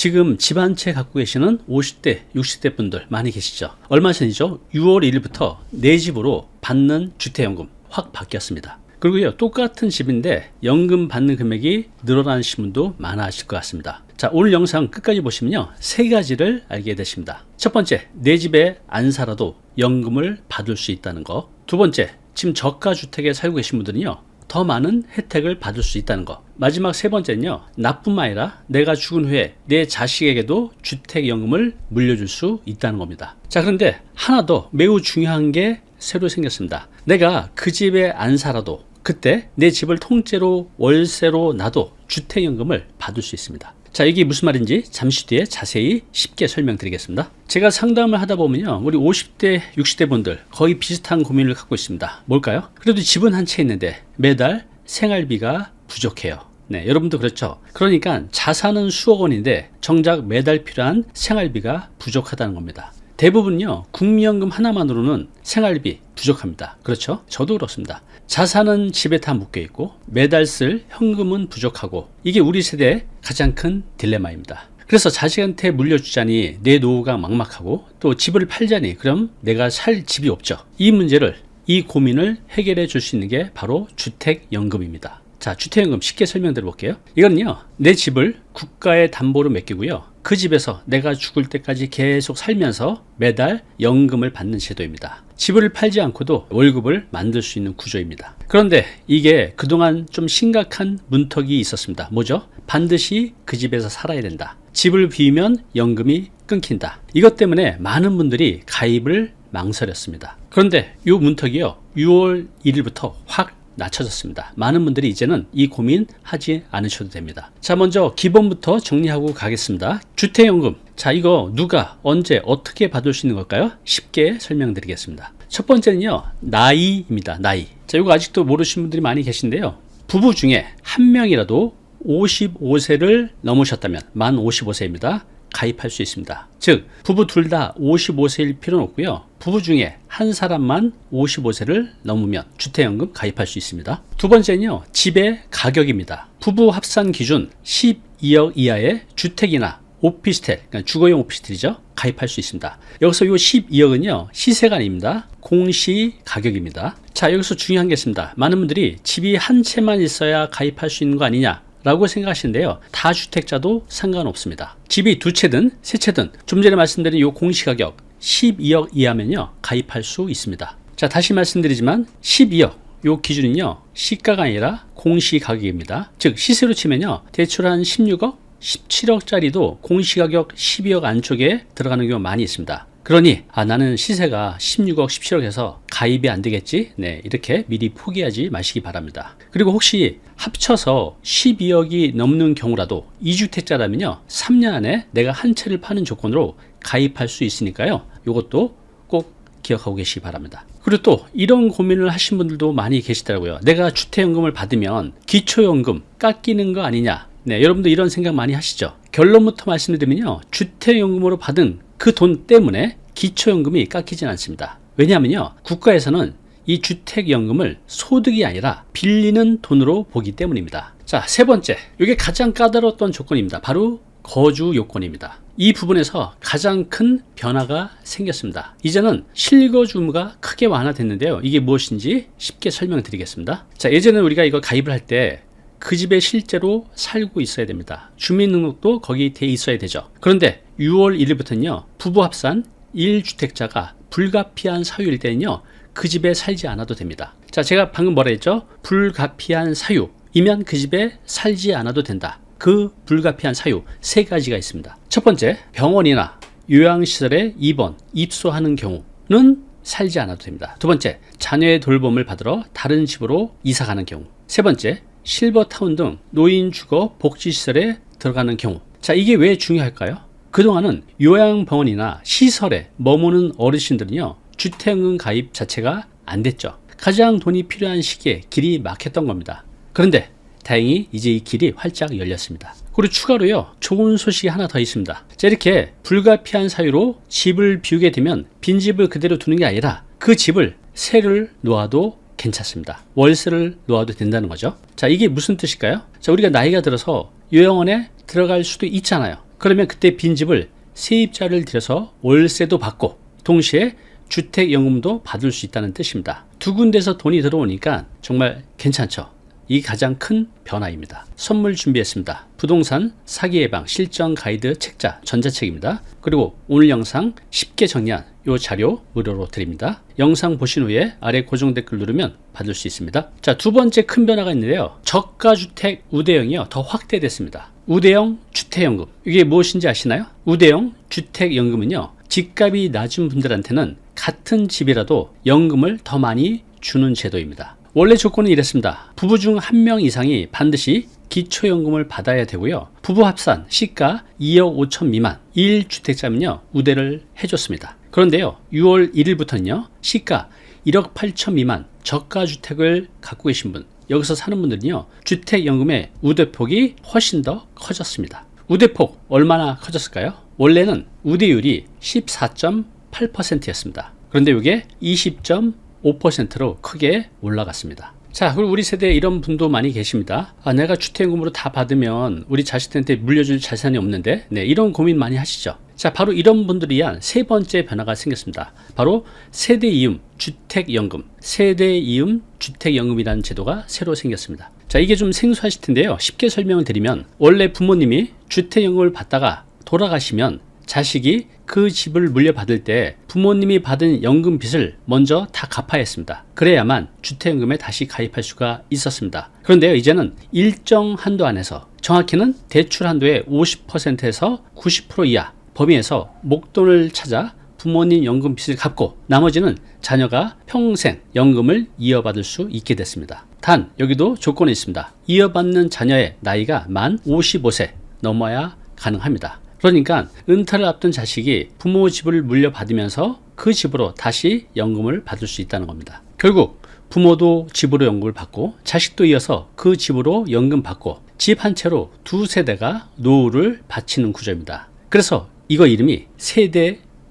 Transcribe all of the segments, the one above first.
지금 집 한 채 갖고 계시는 50대, 60대 분들 많이 계시죠? 얼마 전이죠? 6월 1일부터 내 집으로 받는 주택연금 확 바뀌었습니다. 그리고요, 똑같은 집인데 연금 받는 금액이 늘어나신 분도 많아질 것 같습니다. 자, 오늘 영상 끝까지 보시면요, 세 가지를 알게 되십니다. 첫 번째, 내 집에 안 살아도 연금을 받을 수 있다는 거. 두 번째, 지금 저가 주택에 살고 계신 분들은요, 더 많은 혜택을 받을 수 있다는 거. 마지막 세 번째는요, 나뿐만 아니라 내가 죽은 후에 내 자식에게도 주택연금을 물려줄 수 있다는 겁니다. 자, 그런데 하나 더 매우 중요한 게 새로 생겼습니다. 내가 그 집에 안 살아도 그때 내 집을 통째로 월세로 놔도 주택연금을 받을 수 있습니다. 자, 이게 무슨 말인지 잠시 뒤에 자세히 쉽게 설명드리겠습니다. 제가 상담을 하다 보면요, 우리 50대, 60대 분들 거의 비슷한 고민을 갖고 있습니다. 뭘까요? 그래도 집은 한 채 있는데 매달 생활비가 부족해요. 네, 여러분도 그렇죠? 그러니까 자산은 수억 원인데 정작 매달 필요한 생활비가 부족하다는 겁니다. 대부분요, 국민연금 하나만으로는 생활비 부족합니다. 그렇죠? 저도 그렇습니다. 자산은 집에 다 묶여 있고 매달 쓸 현금은 부족하고, 이게 우리 세대의 가장 큰 딜레마입니다. 그래서 자식한테 물려주자니 내 노후가 막막하고, 또 집을 팔자니 그럼 내가 살 집이 없죠. 이 문제를, 이 고민을 해결해 줄 수 있는 게 바로 주택연금입니다. 자, 주택연금 쉽게 설명드려 볼게요. 이건요, 내 집을 국가에 담보로 맡기고요, 그 집에서 내가 죽을 때까지 계속 살면서 매달 연금을 받는 제도입니다. 집을 팔지 않고도 월급을 만들 수 있는 구조입니다. 그런데 이게 그동안 좀 심각한 문턱이 있었습니다. 뭐죠? 반드시 그 집에서 살아야 된다. 집을 비우면 연금이 끊긴다. 이것 때문에 많은 분들이 가입을 망설였습니다. 그런데 이 문턱이요, 6월 1일부터 확 낮춰졌습니다. 많은 분들이 이제는 이 고민 하지 않으셔도 됩니다. 자, 먼저 기본부터 정리하고 가겠습니다. 주택연금. 자, 이거 누가 언제 어떻게 받을 수 있는 걸까요? 쉽게 설명드리겠습니다. 첫 번째는요, 나이입니다. 나이. 자, 이거 아직도 모르시는 분들이 많이 계신데요, 부부 중에 한 명이라도 55세를 넘으셨다면, 만 55세입니다. 가입할 수 있습니다. 즉, 부부 둘 다 55세일 필요는 없고요, 부부 중에 한 사람만 55세를 넘으면 주택연금 가입할 수 있습니다. 두 번째는요, 집의 가격입니다. 부부 합산 기준 12억 이하의 주택이나 오피스텔, 그러니까 주거용 오피스텔이죠, 가입할 수 있습니다. 여기서 이 12억은요 시세가 아닙니다. 공시 가격입니다. 자, 여기서 중요한 게 있습니다. 많은 분들이 집이 한 채만 있어야 가입할 수 있는 거 아니냐 라고 생각하시는데요, 다주택자도 상관없습니다. 집이 두 채든 세 채든 좀 전에 말씀드린 이 공시가격 12억 이하면요 가입할 수 있습니다. 자, 다시 말씀드리지만 12억 요 기준은요 시가가 아니라 공시가격입니다. 즉 시세로 치면요 대출 한 16억 17억짜리도 공시가격 12억 안쪽에 들어가는 경우가 많이 있습니다. 그러니 나는 시세가 16억 17억 해서 가입이 안 되겠지, 네, 이렇게 미리 포기하지 마시기 바랍니다. 그리고 혹시 합쳐서 12억이 넘는 경우라도 2주택자라면요 3년 안에 내가 한 채를 파는 조건으로 가입할 수 있으니까요, 이것도 꼭 기억하고 계시기 바랍니다. 그리고 또 이런 고민을 하신 분들도 많이 계시더라고요. 내가 주택연금을 받으면 기초연금 깎이는 거 아니냐. 네, 여러분도 이런 생각 많이 하시죠. 결론부터 말씀드리면요, 주택연금으로 받은 그 돈 때문에 기초연금이 깎이진 않습니다. 왜냐하면요, 국가에서는 이 주택연금을 소득이 아니라 빌리는 돈으로 보기 때문입니다. 자, 세 번째, 이게 가장 까다로웠던 조건입니다. 바로 거주 요건입니다. 이 부분에서 가장 큰 변화가 생겼습니다. 이제는 실거주 의무가 크게 완화됐는데요, 이게 무엇인지 쉽게 설명드리겠습니다. 자, 예전에는 우리가 이거 가입을 할 때 그 집에 실제로 살고 있어야 됩니다. 주민등록도 거기 돼 있어야 되죠. 그런데 6월 1일부터는요, 부부 합산 1주택자가 불가피한 사유일 때는요, 그 집에 살지 않아도 됩니다. 자, 제가 방금 뭐라 했죠? 불가피한 사유이면 그 집에 살지 않아도 된다. 그 불가피한 사유 세 가지가 있습니다. 첫 번째, 병원이나 요양시설에 입원, 입소하는 경우는 살지 않아도 됩니다. 두 번째, 자녀의 돌봄을 받으러 다른 집으로 이사 가는 경우. 세 번째, 실버타운 등 노인주거 복지시설에 들어가는 경우. 자, 이게 왜 중요할까요? 그동안은 요양병원이나 시설에 머무는 어르신들은요, 주택연금 가입 자체가 안 됐죠. 가장 돈이 필요한 시기에 길이 막혔던 겁니다. 그런데 다행히 이제 이 길이 활짝 열렸습니다. 그리고 추가로요, 좋은 소식이 하나 더 있습니다. 자, 이렇게 불가피한 사유로 집을 비우게 되면 빈집을 그대로 두는 게 아니라 그 집을 세를 놓아도 괜찮습니다. 월세를 놓아도 된다는 거죠. 자, 이게 무슨 뜻일까요? 자, 우리가 나이가 들어서 요양원에 들어갈 수도 있잖아요. 그러면 그때 빈집을 세입자를 들여서 월세도 받고 동시에 주택연금도 받을 수 있다는 뜻입니다. 두 군데서 돈이 들어오니까 정말 괜찮죠. 이 가장 큰 변화입니다. 선물 준비했습니다. 부동산 사기 예방 실전 가이드 책자 전자책입니다. 그리고 오늘 영상 쉽게 정리한 이 자료 무료로 드립니다. 영상 보신 후에 아래 고정 댓글 누르면 받을 수 있습니다. 자, 두 번째 큰 변화가 있는데요. 저가주택 우대형이요 더 확대됐습니다. 우대형 주택연금, 이게 무엇인지 아시나요? 우대형 주택연금은요, 집값이 낮은 분들한테는 같은 집이라도 연금을 더 많이 주는 제도입니다. 원래 조건은 이랬습니다. 부부 중 한 명 이상이 반드시 기초연금을 받아야 되고요. 부부 합산 시가 2억 5천 미만 1주택자면요 우대를 해줬습니다. 그런데요, 6월 1일부터는요 시가 1억 8천 미만 저가주택을 갖고 계신 분, 여기서 사는 분들은요 주택연금의 우대폭이 훨씬 더 커졌습니다. 우대폭 얼마나 커졌을까요? 원래는 우대율이 14.8%였습니다. 그런데 이게 20.5%로 크게 올라갔습니다. 자, 그리고 우리 세대에 이런 분도 많이 계십니다. 내가 주택연금으로 다 받으면 우리 자식들한테 물려줄 자산이 없는데, 이런 고민 많이 하시죠. 자, 바로 이런 분들을 위한 세 번째 변화가 생겼습니다. 바로 세대이음 주택연금, 세대이음 주택연금이라는 제도가 새로 생겼습니다. 자, 이게 좀 생소하실 텐데요. 쉽게 설명을 드리면, 원래 부모님이 주택연금을 받다가 돌아가시면 자식이 그 집을 물려받을 때 부모님이 받은 연금 빚을 먼저 다 갚아야 했습니다. 그래야만 주택연금에 다시 가입할 수가 있었습니다. 그런데요, 이제는 일정 한도 안에서, 정확히는 대출 한도의 50%에서 90% 이하 범위에서 목돈을 찾아 부모님 연금 빚을 갚고 나머지는 자녀가 평생 연금을 이어받을 수 있게 됐습니다. 단 여기도 조건이 있습니다. 이어받는 자녀의 나이가 만 55세 넘어야 가능합니다. 그러니까 은퇴를 앞둔 자식이 부모 집을 물려받으면서 그 집으로 다시 연금을 받을 수 있다는 겁니다. 결국 부모도 집으로 연금을 받고 자식도 이어서 그 집으로 연금 받고 집 한 채로 두 세대가 노후를 바치는 구조입니다. 그래서 이거 이름이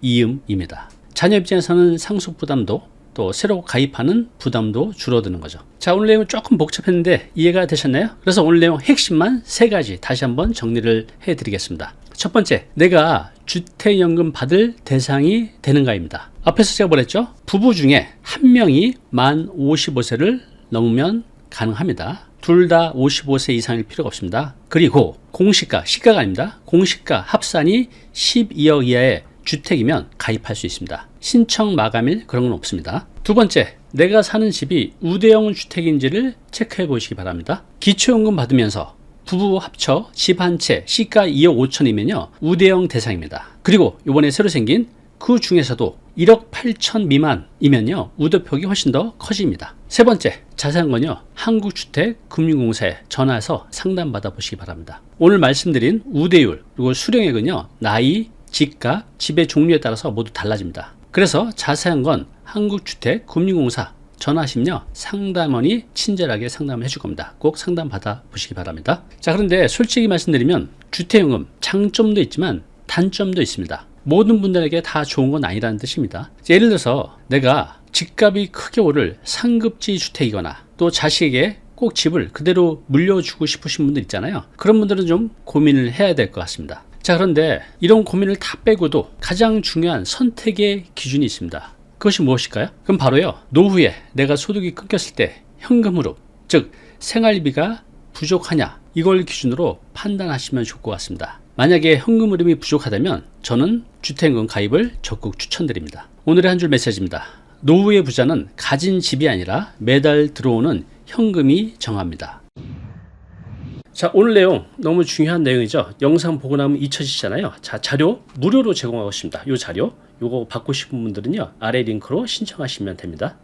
세대이음입니다. 자녀 입장에서는 상속 부담도 또 새로 가입하는 부담도 줄어드는 거죠. 자, 오늘 내용은 조금 복잡했는데 이해가 되셨나요? 그래서 오늘 내용 핵심만 세 가지 다시 한번 정리를 해드리겠습니다. 첫 번째, 내가 주택연금 받을 대상이 되는가입니다. 앞에서 제가 뭐랬죠? 부부 중에 한 명이 만 55세를 넘으면 가능합니다. 둘 다 55세 이상일 필요가 없습니다. 그리고 공시가, 시가가 아닙니다. 공시가 합산이 12억 이하의 주택이면 가입할 수 있습니다. 신청 마감일 그런 건 없습니다. 두 번째, 내가 사는 집이 우대형 주택인지를 체크해 보시기 바랍니다. 기초연금 받으면서 부부 합쳐 집 한 채 시가 2억 5천이면요 우대형 대상입니다. 그리고 이번에 새로 생긴 그 중에서도 1억 8천 미만이면요 우대폭이 훨씬 더 커집니다. 세 번째, 자세한 건요 한국주택금융공사에 전화해서 상담받아 보시기 바랍니다. 오늘 말씀드린 우대율 그리고 수령액은요 나이, 집값, 집의 종류에 따라서 모두 달라집니다. 그래서 자세한 건 한국주택금융공사 전화하시면요 상담원이 친절하게 상담을 해줄 겁니다. 꼭 상담 받아 보시기 바랍니다. 자, 그런데 솔직히 말씀드리면 주택연금 장점도 있지만 단점도 있습니다. 모든 분들에게 다 좋은 건 아니라는 뜻입니다. 예를 들어서 내가 집값이 크게 오를 상급지 주택이거나 또 자식에게 꼭 집을 그대로 물려주고 싶으신 분들 있잖아요. 그런 분들은 좀 고민을 해야 될 것 같습니다. 자, 그런데 이런 고민을 다 빼고도 가장 중요한 선택의 기준이 있습니다. 그것이 무엇일까요? 그럼 바로요 노후에 내가 소득이 끊겼을 때 현금으로, 즉 생활비가 부족하냐, 이걸 기준으로 판단하시면 좋을 것 같습니다. 만약에 현금 흐름이 부족하다면 저는 주택연금 가입을 적극 추천드립니다. 오늘의 한 줄 메시지입니다. 노후의 부자는 가진 집이 아니라 매달 들어오는 현금이 정합니다. 자, 오늘 내용 너무 중요한 내용이죠. 영상 보고 나면 잊혀지잖아요. 자, 자료 무료로 제공하고 있습니다. 이 자료 요거 받고 싶은 분들은요 아래 링크로 신청하시면 됩니다.